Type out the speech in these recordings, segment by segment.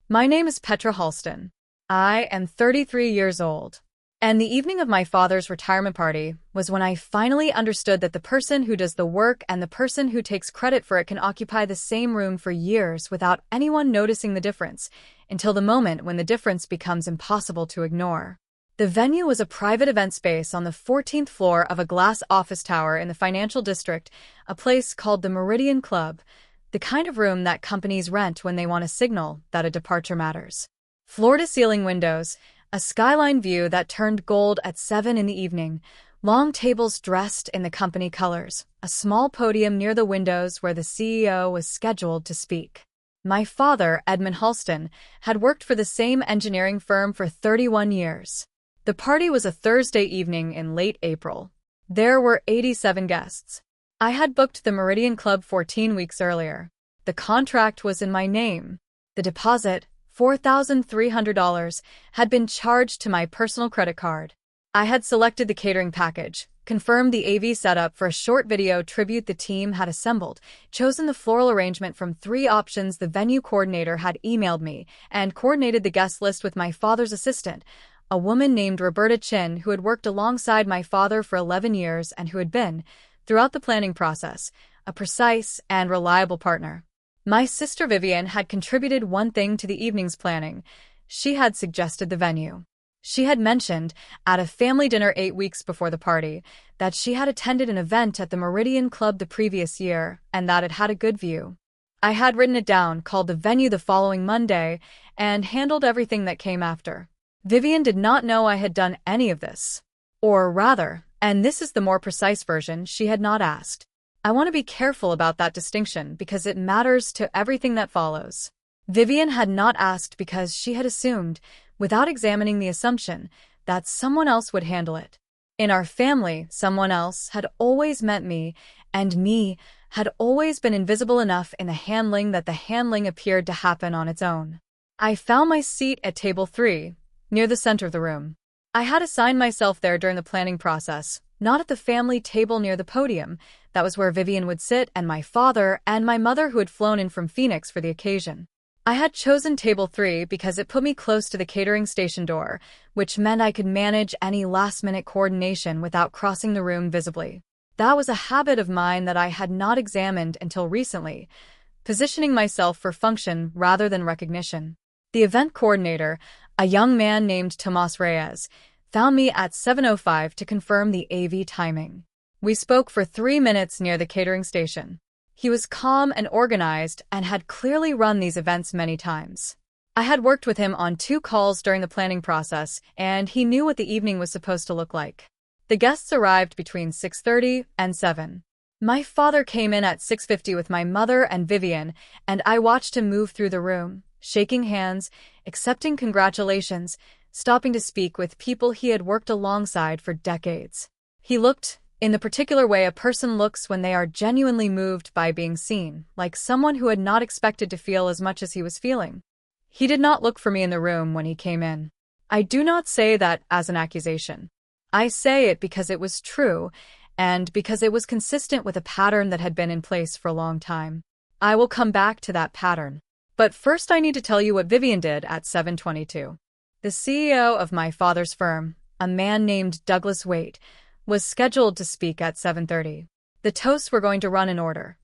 My name is Petra Halston. I am 33 years old. And the evening of my father's retirement party was when I finally understood that the person who does the work and the person who takes credit for it can occupy the same room for years without anyone noticing the difference, until the moment when the difference becomes impossible to ignore. The venue was a private event space on the 14th floor of a glass office tower in the financial district, a place called the Meridian Club, the kind of room that companies rent when they want a signal that a departure matters. Floor-to-ceiling windows, a skyline view that turned gold at 7 in the evening, long tables dressed in the company colors, a small podium near the windows where the CEO was scheduled to speak. My father, Edmund Halston, had worked for the same engineering firm for 31 years. The party was a Thursday evening in late April. There were 87 guests. I had booked the Meridian Club 14 weeks earlier. The contract was in my name. The deposit, $4,300, had been charged to my personal credit card. I had selected the catering package, confirmed the AV setup for a short video tribute the team had assembled, chosen the floral arrangement from 3 options the venue coordinator had emailed me, and coordinated the guest list with my father's assistant, a woman named Roberta Chin who had worked alongside my father for 11 years and who had been, throughout the planning process, a precise and reliable partner. My sister Vivian had contributed one thing to the evening's planning. She had suggested the venue. She had mentioned, at a family dinner 8 weeks before the party, that she had attended an event at the Meridian Club the previous year and that it had a good view. I had written it down, called the venue the following Monday, and handled everything that came after. Vivian did not know I had done any of this. Or rather, and this is the more precise version, she had not asked. I want to be careful about that distinction because it matters to everything that follows. Vivian had not asked because she had assumed, without examining the assumption, that someone else would handle it. In our family, someone else had always meant me, and me had always been invisible enough in the handling that the handling appeared to happen on its own. I found my seat at table 3, near the center of the room. I had assigned myself there during the planning process, not at the family table near the podium. That was where Vivian would sit, and my father and my mother who had flown in from Phoenix for the occasion. I had chosen table 3 because it put me close to the catering station door, which meant I could manage any last-minute coordination without crossing the room visibly. That was a habit of mine that I had not examined until recently, positioning myself for function rather than recognition. The event coordinator, a young man named Tomas Reyes, found me at 7:05 to confirm the AV timing. We spoke for 3 minutes near the catering station. He was calm and organized and had clearly run these events many times. I had worked with him on 2 calls during the planning process, and he knew what the evening was supposed to look like. The guests arrived between 6:30 and 7. My father came in at 6:50 with my mother and Vivian, and I watched him move through the room, shaking hands, accepting congratulations, stopping to speak with people he had worked alongside for decades. He looked, in the particular way a person looks when they are genuinely moved by being seen, like someone who had not expected to feel as much as he was feeling. He did not look for me in the room when he came in. I do not say that as an accusation. I say it because it was true, and because it was consistent with a pattern that had been in place for a long time. I will come back to that pattern. But first I need to tell you what Vivian did at 7:22. The CEO of my father's firm, a man named Douglas Waite, was scheduled to speak at 7:30. The toasts were going to run in order.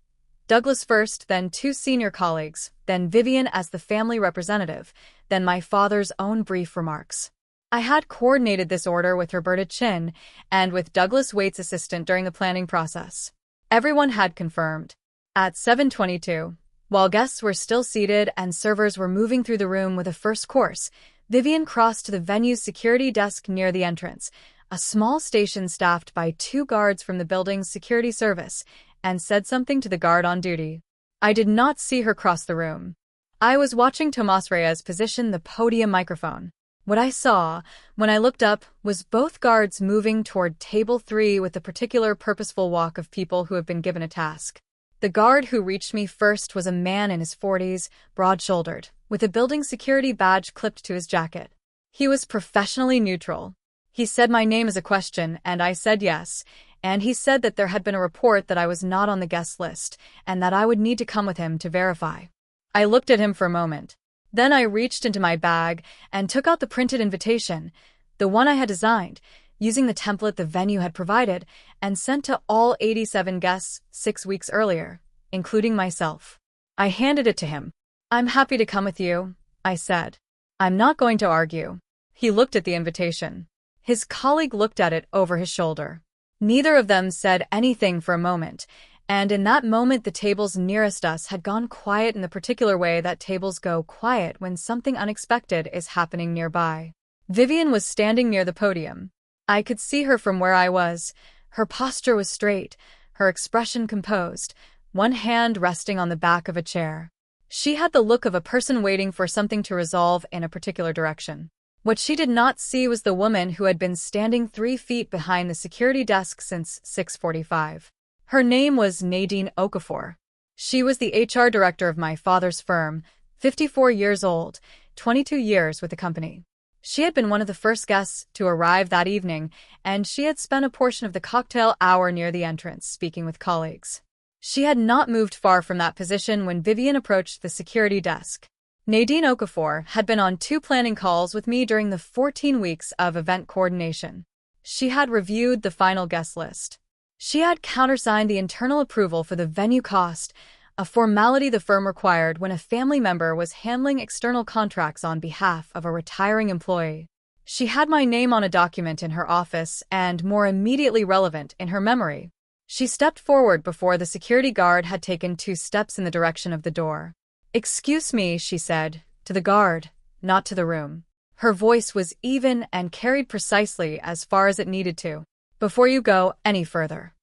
Douglas first, then 2 senior colleagues, then Vivian as the family representative, then my father's own brief remarks. I had coordinated this order with Roberta Chin and with Douglas Waite's assistant during the planning process. Everyone had confirmed. At 7:22, while guests were still seated and servers were moving through the room with a first course, Vivian crossed to the venue's security desk near the entrance, a small station staffed by 2 guards from the building's security service, and said something to the guard on duty. I did not see her cross the room. I was watching Tomas Reyes position the podium microphone. What I saw, when I looked up, was both guards moving toward table 3 with a particular purposeful walk of people who have been given a task. The guard who reached me first was a man in his 40s, broad-shouldered, with a building security badge clipped to his jacket. He was professionally neutral. He said my name as a question, and I said yes, and he said that there had been a report that I was not on the guest list, and that I would need to come with him to verify. I looked at him for a moment. Then I reached into my bag and took out the printed invitation, the one I had designed, using the template the venue had provided, and sent to all 87 guests 6 weeks earlier, including myself. I handed it to him. "I'm happy to come with you," I said. "I'm not going to argue." He looked at the invitation. His colleague looked at it over his shoulder. Neither of them said anything for a moment, and in that moment the tables nearest us had gone quiet in the particular way that tables go quiet when something unexpected is happening nearby. Vivian was standing near the podium. I could see her from where I was. Her posture was straight, her expression composed, one hand resting on the back of a chair. She had the look of a person waiting for something to resolve in a particular direction. What she did not see was the woman who had been standing 3 feet behind the security desk since 6:45. Her name was Nadine Okafor. She was the HR director of my father's firm, 54 years old, 22 years with the company. She had been one of the first guests to arrive that evening, and she had spent a portion of the cocktail hour near the entrance speaking with colleagues. She had not moved far from that position when Vivian approached the security desk. Nadine Okafor had been on 2 planning calls with me during the 14 weeks of event coordination. She had reviewed the final guest list. She had countersigned the internal approval for the venue cost, a formality the firm required when a family member was handling external contracts on behalf of a retiring employee. She had my name on a document in her office and, more immediately relevant, in her memory. She stepped forward before the security guard had taken 2 steps in the direction of the door. "Excuse me," she said, to the guard, not to the room. Her voice was even and carried precisely as far as it needed to. "Before you go any further."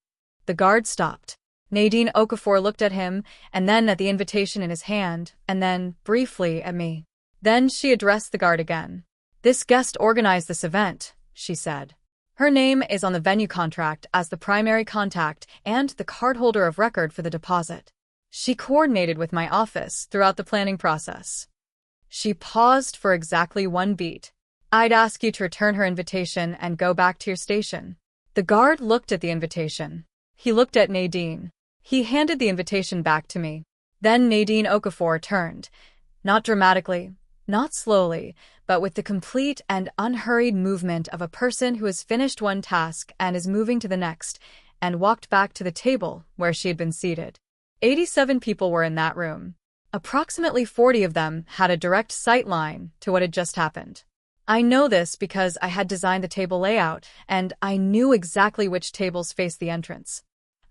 The guard stopped. Nadine Okafor looked at him, and then at the invitation in his hand, and then, briefly, at me. Then she addressed the guard again. "This guest organized this event," she said. "Her name is on the venue contract as the primary contact and the cardholder of record for the deposit. She coordinated with my office throughout the planning process." She paused for exactly 1 beat. "I'd ask you to return her invitation and go back to your station." The guard looked at the invitation. He looked at Nadine. He handed the invitation back to me. Then Nadine Okafor turned, not dramatically, not slowly, but with the complete and unhurried movement of a person who has finished one task and is moving to the next, and walked back to the table where she had been seated. 87 people were in that room. Approximately 40 of them had a direct sight line to what had just happened. I know this because I had designed the table layout, and I knew exactly which tables faced the entrance.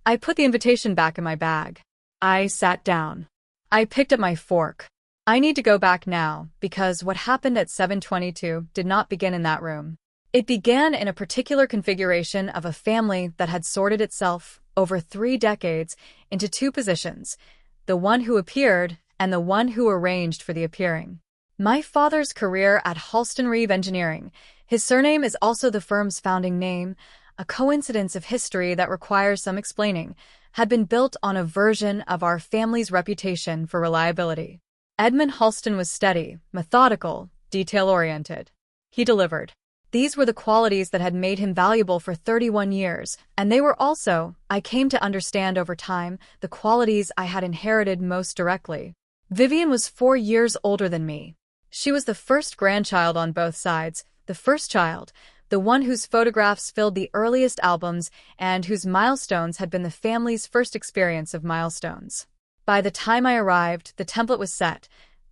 I put the invitation back in my bag. I sat down. I picked up my fork. I need to go back now, because what happened at 7:22 did not begin in that room. It began in a particular configuration of a family that had sorted itself, over 3 decades, into 2 positions, the one who appeared and the one who arranged for the appearing. My father's career at Halston Reeve Engineering, his surname is also the firm's founding name, a coincidence of history that requires some explaining, had been built on a version of our family's reputation for reliability. Edmund Halston was steady, methodical, detail-oriented. He delivered. These were the qualities that had made him valuable for 31 years, and they were also, I came to understand over time, the qualities I had inherited most directly. Vivian was 4 years older than me. She was the first grandchild on both sides, the first child, the one whose photographs filled the earliest albums and whose milestones had been the family's first experience of milestones. By the time I arrived, the template was set.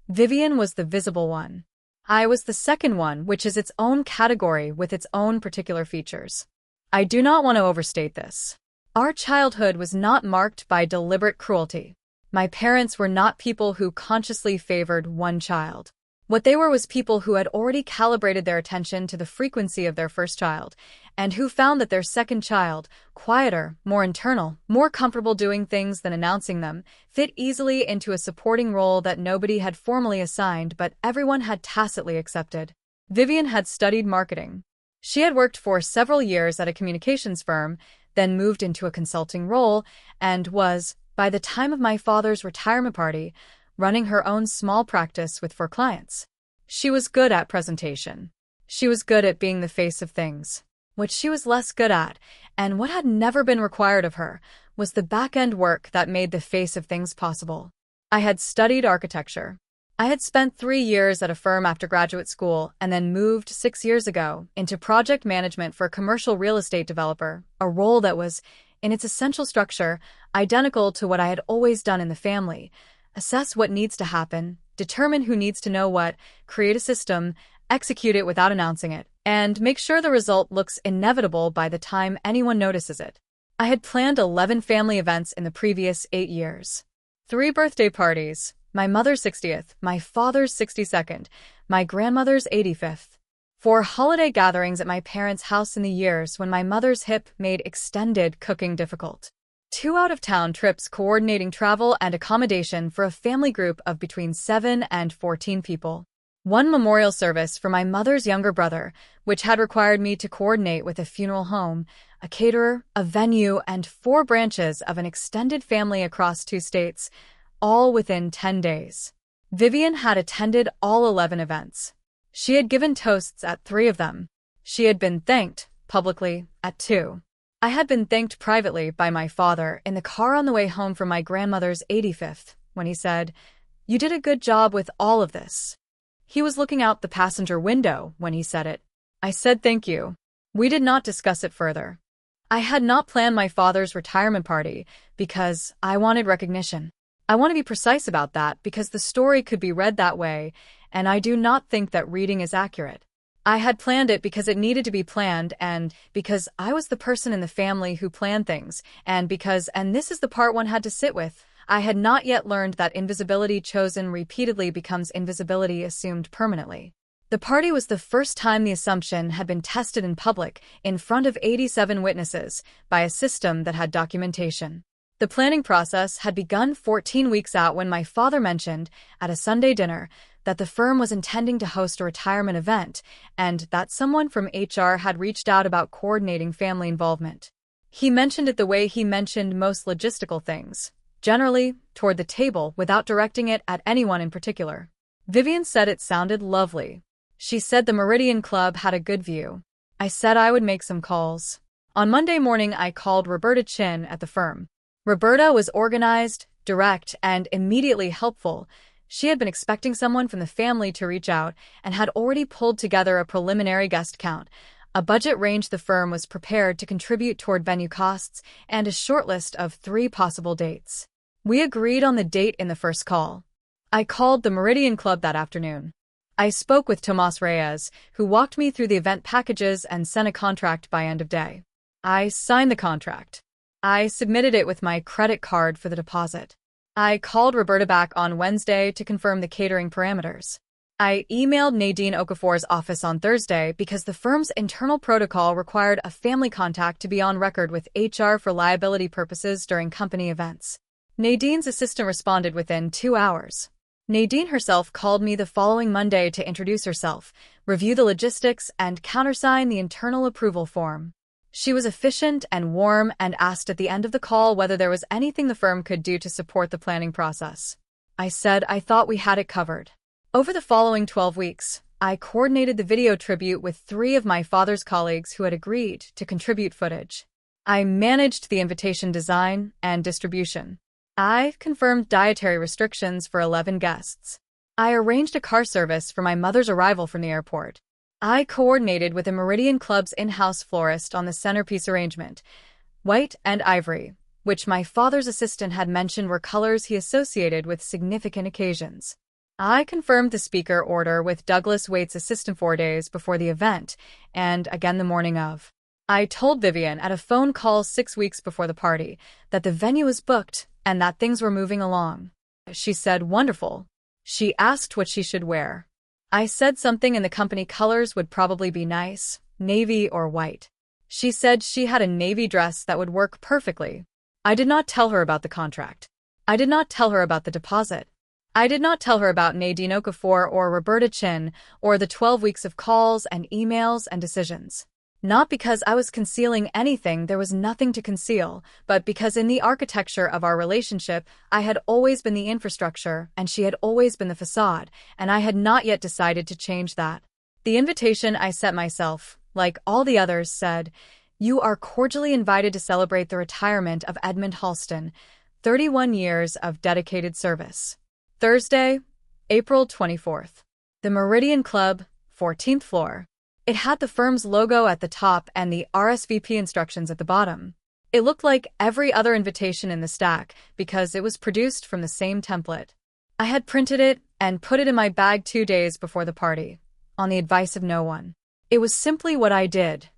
Vivian was the visible one. I was the second one, which is its own category with its own particular features. I do not want to overstate this. Our childhood was not marked by deliberate cruelty. My parents were not people who consciously favored one child. What they were was people who had already calibrated their attention to the frequency of their first child, and who found that their second child, quieter, more internal, more comfortable doing things than announcing them, fit easily into a supporting role that nobody had formally assigned but everyone had tacitly accepted. Vivian had studied marketing. She had worked for several years at a communications firm, then moved into a consulting role, and was, by the time of my father's retirement party, running her own small practice with 4 clients. She was good at presentation. She was good at being the face of things. What she was less good at, and what had never been required of her, was the back-end work that made the face of things possible. I had studied architecture. I had spent 3 years at a firm after graduate school and then moved 6 years ago into project management for a commercial real estate developer, a role that was, in its essential structure, identical to what I had always done in the family. Assess what needs to happen, determine who needs to know what, create a system, execute it without announcing it, and make sure the result looks inevitable by the time anyone notices it. I had planned 11 family events in the previous 8 years. 3 birthday parties, my mother's 60th, my father's 62nd, my grandmother's 85th. 4 holiday gatherings at my parents' house in the years when my mother's hip made extended cooking difficult. 2 out-of-town trips coordinating travel and accommodation for a family group of between 7 and 14 people. 1 memorial service for my mother's younger brother, which had required me to coordinate with a funeral home, a caterer, a venue, and 4 branches of an extended family across 2 states, all within 10 days. Vivian had attended all 11 events. She had given toasts at 3 of them. She had been thanked, publicly, at 2. I had been thanked privately by my father in the car on the way home from my grandmother's 85th, when he said, "You did a good job with all of this." He was looking out the passenger window when he said it. I said thank you. We did not discuss it further. I had not planned my father's retirement party because I wanted recognition. I want to be precise about that because the story could be read that way, and I do not think that reading is accurate. I had planned it because it needed to be planned and because I was the person in the family who planned things, and because, and this is the part one had to sit with, I had not yet learned that invisibility chosen repeatedly becomes invisibility assumed permanently. The party was the first time the assumption had been tested in public, in front of 87 witnesses, by a system that had documentation. The planning process had begun 14 weeks out when my father mentioned, at a Sunday dinner, that the firm was intending to host a retirement event, and that someone from HR had reached out about coordinating family involvement. He mentioned it the way he mentioned most logistical things, generally, toward the table without directing it at anyone in particular. Vivian said it sounded lovely. She said the Meridian Club had a good view. I said I would make some calls. On Monday morning I called Roberta Chin at the firm. Roberta was organized, direct, and immediately helpful. She had been expecting someone from the family to reach out and had already pulled together a preliminary guest count, a budget range the firm was prepared to contribute toward venue costs, and a shortlist of 3 possible dates. We agreed on the date in the first call. I called the Meridian Club that afternoon. I spoke with Tomas Reyes, who walked me through the event packages and sent a contract by end of day. I signed the contract. I submitted it with my credit card for the deposit. I called Roberta back on Wednesday to confirm the catering parameters. I emailed Nadine Okafor's office on Thursday because the firm's internal protocol required a family contact to be on record with HR for liability purposes during company events. Nadine's assistant responded within 2 hours. Nadine herself called me the following Monday to introduce herself, review the logistics, and countersign the internal approval form. She was efficient and warm and asked at the end of the call whether there was anything the firm could do to support the planning process. I said I thought we had it covered. Over the following 12 weeks, I coordinated the video tribute with 3 of my father's colleagues who had agreed to contribute footage. I managed the invitation design and distribution. I confirmed dietary restrictions for 11 guests. I arranged a car service for my mother's arrival from the airport. I coordinated with the Meridian Club's in-house florist on the centerpiece arrangement, white and ivory, which my father's assistant had mentioned were colors he associated with significant occasions. I confirmed the speaker order with Douglas Waite's assistant 4 days before the event, and again the morning of. I told Vivian at a phone call 6 weeks before the party that the venue was booked and that things were moving along. She said, "Wonderful." She asked what she should wear. I said something in the company colors would probably be nice, navy or white. She said she had a navy dress that would work perfectly. I did not tell her about the contract. I did not tell her about the deposit. I did not tell her about Nadine Okafor or Roberta Chin or the 12 weeks of calls and emails and decisions. Not because I was concealing anything, there was nothing to conceal, but because in the architecture of our relationship, I had always been the infrastructure and she had always been the facade, and I had not yet decided to change that. The invitation I sent myself, like all the others, said, "You are cordially invited to celebrate the retirement of Edmund Halston, 31 years of dedicated service. Thursday, April 24th. The Meridian Club, 14th floor. It had the firm's logo at the top and the RSVP instructions at the bottom. It looked like every other invitation in the stack because it was produced from the same template. I had printed it and put it in my bag 2 days before the party, on the advice of no one. It was simply what I did.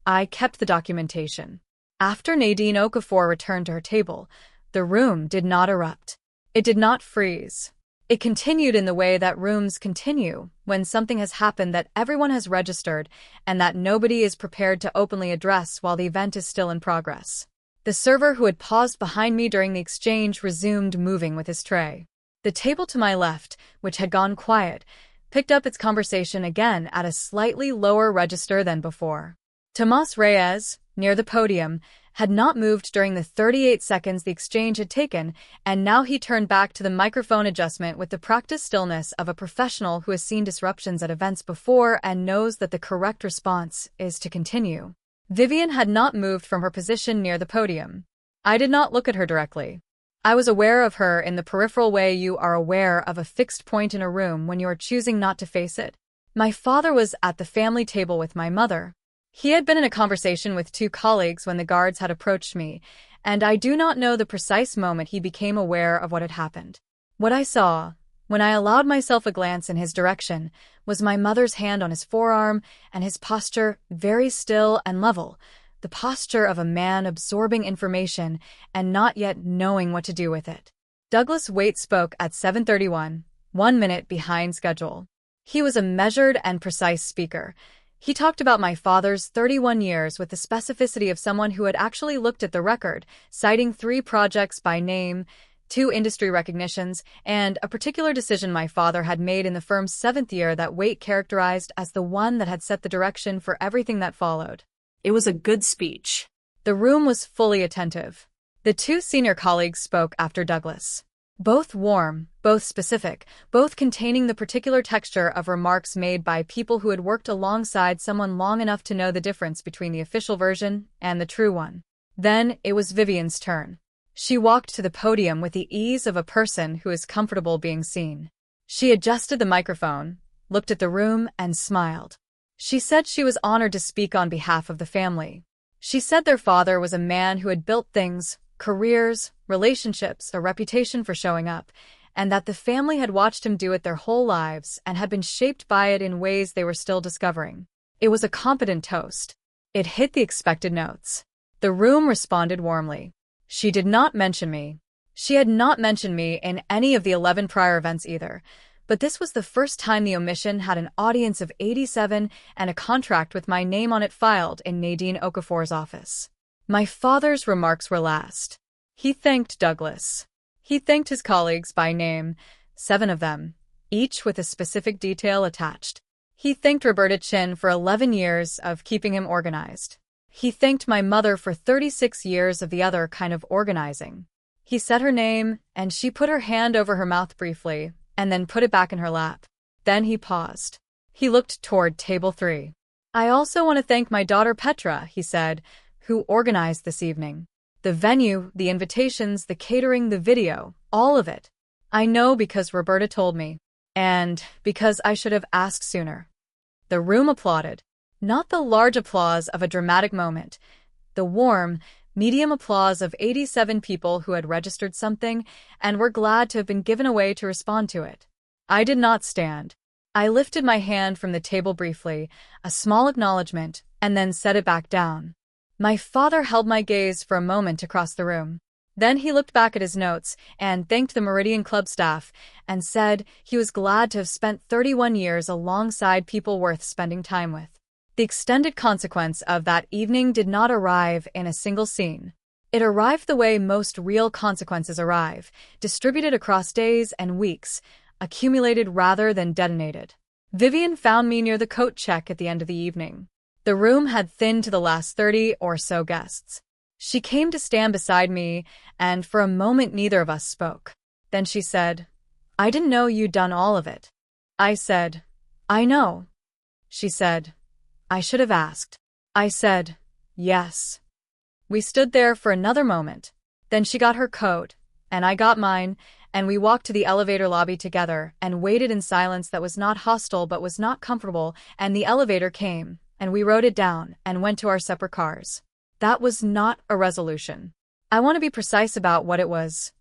I kept the documentation. After Nadine Okafor returned to her table, the room did not erupt. It did not freeze. It continued in the way that rooms continue when something has happened that everyone has registered and that nobody is prepared to openly address while the event is still in progress. The server who had paused behind me during the exchange resumed moving with his tray. The table to my left, which had gone quiet, picked up its conversation again at a slightly lower register than before. Tomas Reyes, near the podium, had not moved during the 38 seconds the exchange had taken, and now he turned back to the microphone adjustment with the practiced stillness of a professional who has seen disruptions at events before and knows that the correct response is to continue. Vivian had not moved from her position near the podium. I did not look at her directly. I was aware of her in the peripheral way you are aware of a fixed point in a room when you are choosing not to face it. My father was at the family table with my mother. He had been in a conversation with 2 colleagues when the guards had approached me, and I do not know the precise moment he became aware of what had happened. What I saw, when I allowed myself a glance in his direction, was my mother's hand on his forearm and his posture very still and level, the posture of a man absorbing information and not yet knowing what to do with it. Douglas Waite spoke at 7:31, 1 minute behind schedule. He was a measured and precise speaker. He talked about my father's 31 years with the specificity of someone who had actually looked at the record, citing 3 projects by name, 2 industry recognitions, and a particular decision my father had made in the firm's 7th year that Waite characterized as the one that had set the direction for everything that followed. It was a good speech. The room was fully attentive. The 2 senior colleagues spoke after Douglas. Both warm, both specific, both containing the particular texture of remarks made by people who had worked alongside someone long enough to know the difference between the official version and the true one. Then it was Vivian's turn. She walked to the podium with the ease of a person who is comfortable being seen. She adjusted the microphone, looked at the room, and smiled. She said she was honored to speak on behalf of the family. She said their father was a man who had built things, careers, relationships, a reputation for showing up, and that the family had watched him do it their whole lives and had been shaped by it in ways they were still discovering. It was a competent toast. It hit the expected notes. The room responded warmly. She did not mention me. She had not mentioned me in any of the 11 prior events either, but this was the first time the omission had an audience of 87 and a contract with my name on it filed in Nadine Okafor's office. My father's remarks were last. He thanked Douglas. He thanked his colleagues by name, 7 of them, each with a specific detail attached. He thanked Roberta Chin for 11 years of keeping him organized. He thanked my mother for 36 years of the other kind of organizing. He said her name, and she put her hand over her mouth briefly, and then put it back in her lap. Then he paused. He looked toward table 3. I also want to thank my daughter Petra, he said, who organized this evening. The venue, the invitations, the catering, the video, all of it. I know because Roberta told me. And because I should have asked sooner. The room applauded. Not the large applause of a dramatic moment. The warm, medium applause of 87 people who had registered something and were glad to have been given a way to respond to it. I did not stand. I lifted my hand from the table briefly, a small acknowledgement, and then set it back down. My father held my gaze for a moment across the room. Then he looked back at his notes and thanked the Meridian Club staff and said he was glad to have spent 31 years alongside people worth spending time with. The extended consequence of that evening did not arrive in a single scene. It arrived the way most real consequences arrive, distributed across days and weeks, accumulated rather than detonated. Vivian found me near the coat check at the end of the evening. The room had thinned to the last 30 or so guests. She came to stand beside me, and for a moment neither of us spoke. Then she said, "I didn't know you'd done all of it." I said, "I know." She said, "I should have asked." I said, "Yes." We stood there for another moment. Then she got her coat, and I got mine, and we walked to the elevator lobby together and waited in silence that was not hostile but was not comfortable, and the elevator came, and we rode it down and went to our separate cars. That was not a resolution. I want to be precise about what it was.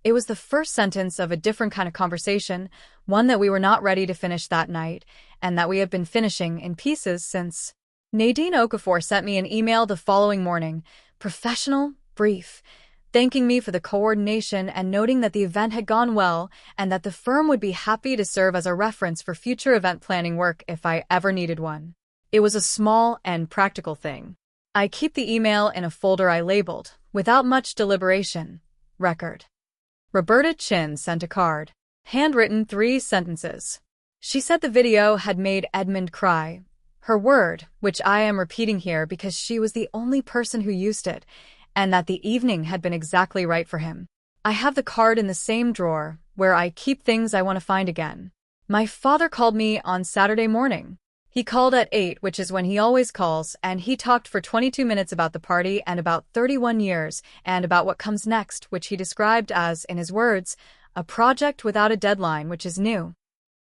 It was the first sentence of a different kind of conversation, one that we were not ready to finish that night, and that we have been finishing in pieces since. Nadine Okafor sent me an email the following morning, professional, brief, thanking me for the coordination and noting that the event had gone well and that the firm would be happy to serve as a reference for future event planning work if I ever needed one. It was a small and practical thing. I keep the email in a folder I labeled, without much deliberation, record. Roberta Chin sent a card. Handwritten 3 sentences. She said the video had made Edmund cry. Her word, which I am repeating here because she was the only person who used it, and that the evening had been exactly right for him. I have the card in the same drawer, where I keep things I want to find again. My father called me on Saturday morning. He called at 8, which is when he always calls, and he talked for 22 minutes about the party and about 31 years, and about what comes next, which he described as, in his words, a project without a deadline, which is new.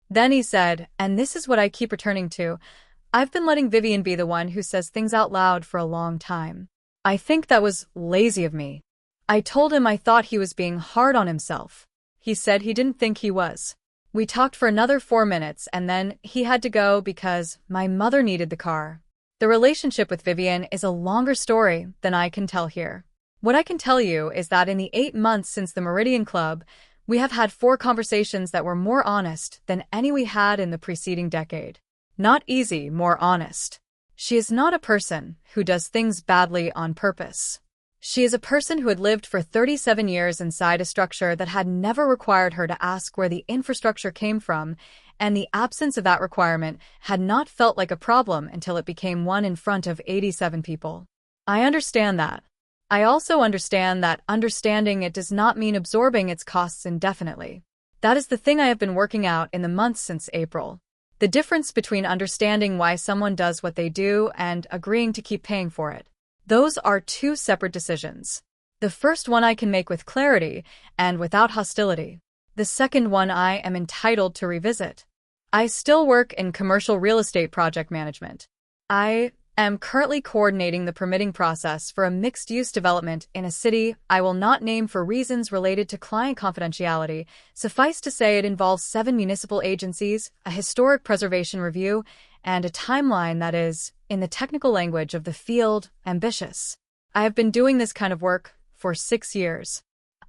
Then he said, and this is what I keep returning to, I've been letting Vivian be the one who says things out loud for a long time. I think that was lazy of me. I told him I thought he was being hard on himself. He said he didn't think he was. We talked for another 4 minutes and then he had to go because my mother needed the car. The relationship with Vivian is a longer story than I can tell here. What I can tell you is that in the 8 months since the Meridian Club, we have had 4 conversations that were more honest than any we had in the preceding decade. Not easy, more honest. She is not a person who does things badly on purpose. She is a person who had lived for 37 years inside a structure that had never required her to ask where the infrastructure came from, and the absence of that requirement had not felt like a problem until it became one in front of 87 people. I understand that. I also understand that understanding it does not mean absorbing its costs indefinitely. That is the thing I have been working out in the months since April. The difference between understanding why someone does what they do and agreeing to keep paying for it. Those are 2 separate decisions. The first one I can make with clarity and without hostility. The second one I am entitled to revisit. I still work in commercial real estate project management. I am currently coordinating the permitting process for a mixed-use development in a city I will not name for reasons related to client confidentiality. Suffice to say it involves 7 municipal agencies, a historic preservation review, and a timeline that is, in the technical language of the field, ambitious. I have been doing this kind of work for 6 years.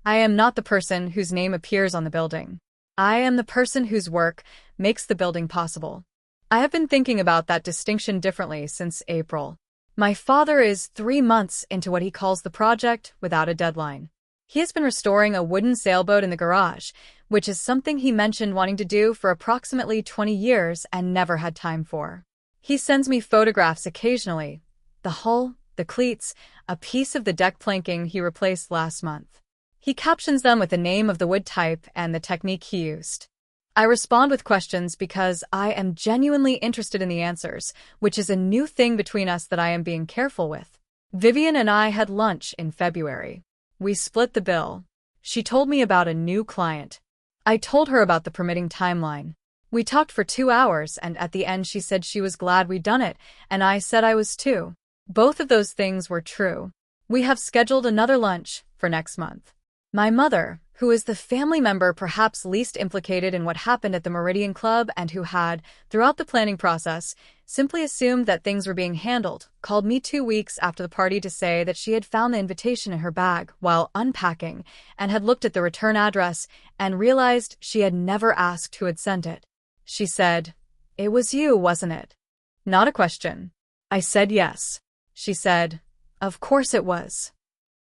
I am not the person whose name appears on the building. I am the person whose work makes the building possible. I have been thinking about that distinction differently since April. My father is 3 months into what he calls the project without a deadline. He has been restoring a wooden sailboat in the garage, which is something he mentioned wanting to do for approximately 20 years and never had time for. He sends me photographs occasionally. The hull, the cleats, a piece of the deck planking he replaced last month. He captions them with the name of the wood type and the technique he used. I respond with questions because I am genuinely interested in the answers, which is a new thing between us that I am being careful with. Vivian and I had lunch in February. We split the bill. She told me about a new client. I told her about the permitting timeline. We talked for 2 hours and at the end she said she was glad we'd done it, and I said I was too. Both of those things were true. We have scheduled another lunch for next month. My mother, who is the family member perhaps least implicated in what happened at the Meridian Club and who had, throughout the planning process, simply assumed that things were being handled, called me 2 weeks after the party to say that she had found the invitation in her bag while unpacking and had looked at the return address and realized she had never asked who had sent it. She said, "It was you, wasn't it?" Not a question. I said yes. She said, "Of course it was."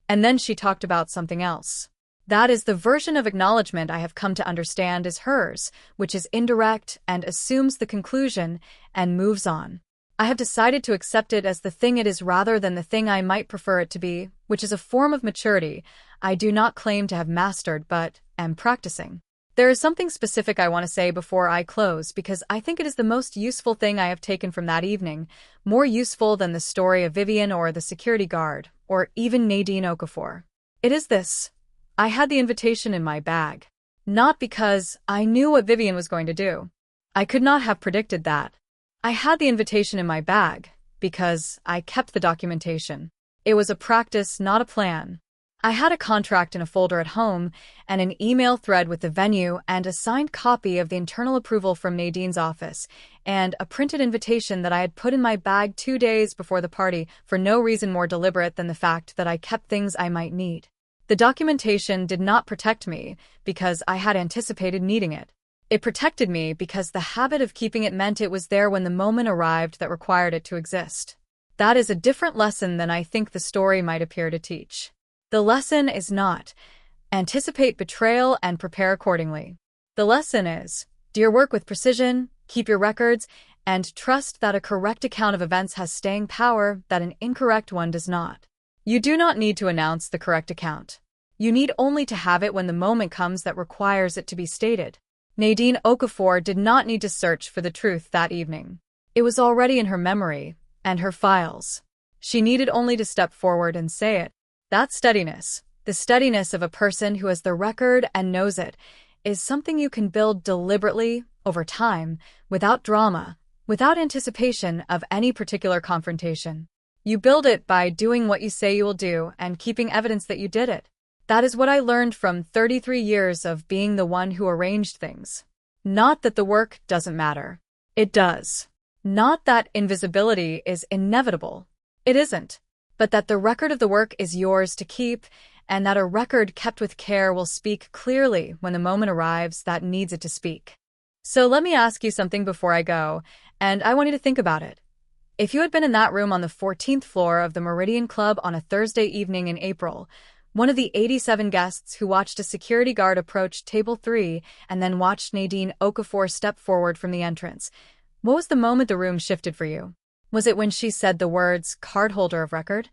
And then she talked about something else. That is the version of acknowledgement I have come to understand is hers, which is indirect and assumes the conclusion and moves on. I have decided to accept it as the thing it is rather than the thing I might prefer it to be, which is a form of maturity I do not claim to have mastered but am practicing. There is something specific I want to say before I close because I think it is the most useful thing I have taken from that evening, more useful than the story of Vivian or the security guard, or even Nadine Okafor. It is this. I had the invitation in my bag. Not because I knew what Vivian was going to do. I could not have predicted that. I had the invitation in my bag because I kept the documentation. It was a practice, not a plan. I had a contract in a folder at home and an email thread with the venue and a signed copy of the internal approval from Nadine's office and a printed invitation that I had put in my bag 2 days before the party for no reason more deliberate than the fact that I kept things I might need. The documentation did not protect me because I had anticipated needing it. It protected me because the habit of keeping it meant it was there when the moment arrived that required it to exist. That is a different lesson than I think the story might appear to teach. The lesson is not, anticipate betrayal and prepare accordingly. The lesson is, do your work with precision, keep your records, and trust that a correct account of events has staying power that an incorrect one does not. You do not need to announce the correct account. You need only to have it when the moment comes that requires it to be stated. Nadine Okafor did not need to search for the truth that evening. It was already in her memory and her files. She needed only to step forward and say it. That steadiness, the steadiness of a person who has the record and knows it, is something you can build deliberately, over time, without drama, without anticipation of any particular confrontation. You build it by doing what you say you will do and keeping evidence that you did it. That is what I learned from 33 years of being the one who arranged things. Not that the work doesn't matter. It does. Not that invisibility is inevitable. It isn't. But that the record of the work is yours to keep, and that a record kept with care will speak clearly when the moment arrives that needs it to speak. So let me ask you something before I go, and I want you to think about it. If you had been in that room on the 14th floor of the Meridian Club on a Thursday evening in April, one of the 87 guests who watched a security guard approach table 3 and then watched Nadine Okafor step forward from the entrance, what was the moment the room shifted for you? Was it when she said the words, cardholder of record?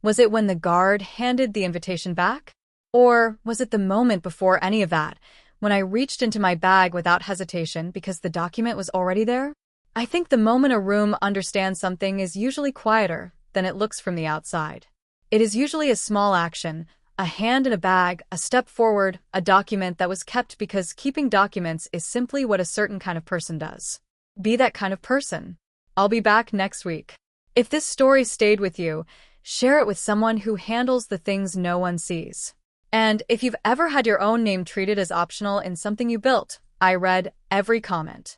Was it when the guard handed the invitation back? Or was it the moment before any of that, when I reached into my bag without hesitation because the document was already there? I think the moment a room understands something is usually quieter than it looks from the outside. It is usually a small action, a hand in a bag, a step forward, a document that was kept because keeping documents is simply what a certain kind of person does. Be that kind of person. I'll be back next week. If this story stayed with you, share it with someone who handles the things no one sees. And if you've ever had your own name treated as optional in something you built, I read every comment.